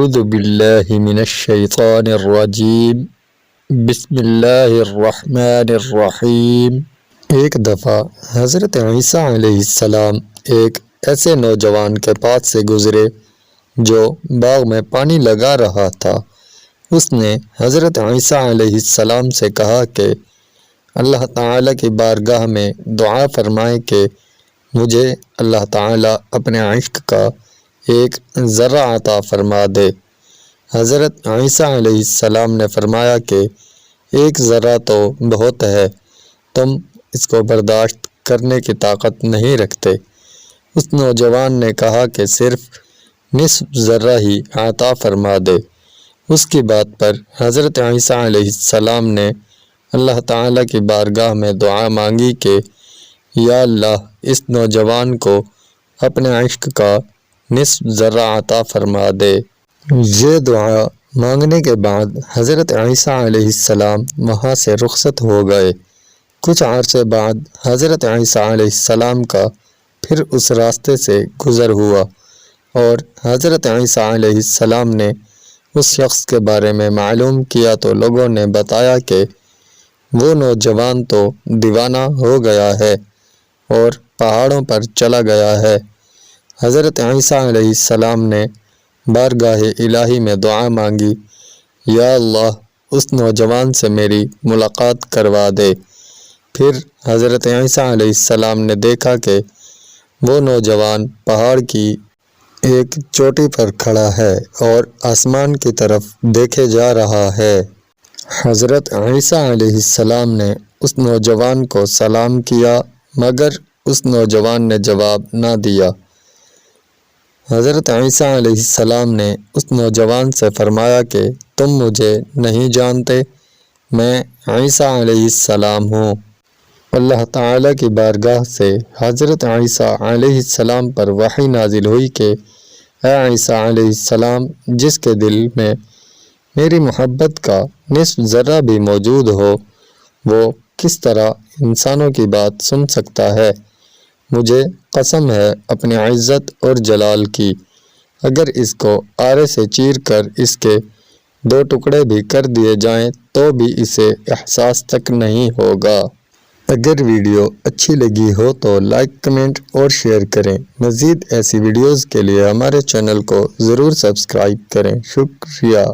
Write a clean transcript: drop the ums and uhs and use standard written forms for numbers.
اعوذ باللہ من الشیطان الرجیم بسم اللہ الرحمن الرحیم۔ ایک دفعہ حضرت عیسیٰ علیہ السلام ایک ایسے نوجوان کے پاس سے گزرے جو باغ میں پانی لگا رہا تھا۔ اس نے حضرت عیسیٰ علیہ السلام سے کہا کہ اللہ تعالیٰ کی بارگاہ میں دعا فرمائے کہ مجھے اللہ تعالیٰ اپنے عشق کا ایک ذرہ عطا فرما دے۔ حضرت عیسیٰ علیہ السلام نے فرمایا کہ ایک ذرہ تو بہت ہے، تم اس کو برداشت کرنے کی طاقت نہیں رکھتے۔ اس نوجوان نے کہا کہ صرف نصف ذرہ ہی عطا فرما دے۔ اس کی بات پر حضرت عیسیٰ علیہ السلام نے اللہ تعالیٰ کی بارگاہ میں دعا مانگی کہ یا اللہ اس نوجوان کو اپنے عشق کا نصف ذرہ عطا فرما دے۔ یہ دعا مانگنے کے بعد حضرت عیسیٰ علیہ السلام وہاں سے رخصت ہو گئے۔ کچھ عرصے بعد حضرت عیسیٰ علیہ السلام کا پھر اس راستے سے گزر ہوا اور حضرت عیسیٰ علیہ السلام نے اس شخص کے بارے میں معلوم کیا تو لوگوں نے بتایا کہ وہ نوجوان تو دیوانہ ہو گیا ہے اور پہاڑوں پر چلا گیا ہے۔ حضرت عیسیٰ علیہ السلام نے بارگاہ الہی میں دعا مانگی، یا اللہ اس نوجوان سے میری ملاقات کروا دے۔ پھر حضرت عیسیٰ علیہ السلام نے دیکھا کہ وہ نوجوان پہاڑ کی ایک چوٹی پر کھڑا ہے اور آسمان کی طرف دیکھے جا رہا ہے۔ حضرت عیسیٰ علیہ السلام نے اس نوجوان کو سلام کیا مگر اس نوجوان نے جواب نہ دیا۔ حضرت عیسیٰ علیہ السلام نے اس نوجوان سے فرمایا کہ تم مجھے نہیں جانتے، میں عیسیٰ علیہ السلام ہوں۔ اللہ تعالیٰ کی بارگاہ سے حضرت عیسیٰ علیہ السلام پر وحی نازل ہوئی کہ اے عیسیٰ علیہ السلام، جس کے دل میں میری محبت کا نصف ذرہ بھی موجود ہو وہ کس طرح انسانوں کی بات سن سکتا ہے؟ مجھے قسم ہے اپنی عزت اور جلال کی، اگر اس کو آرے سے چیر کر اس کے 2 ٹکڑے بھی کر دیے جائیں تو بھی اسے احساس تک نہیں ہوگا۔ اگر ویڈیو اچھی لگی ہو تو لائک، کمنٹ اور شیئر کریں۔ مزید ایسی ویڈیوز کے لیے ہمارے چینل کو ضرور سبسکرائب کریں۔ شکریہ۔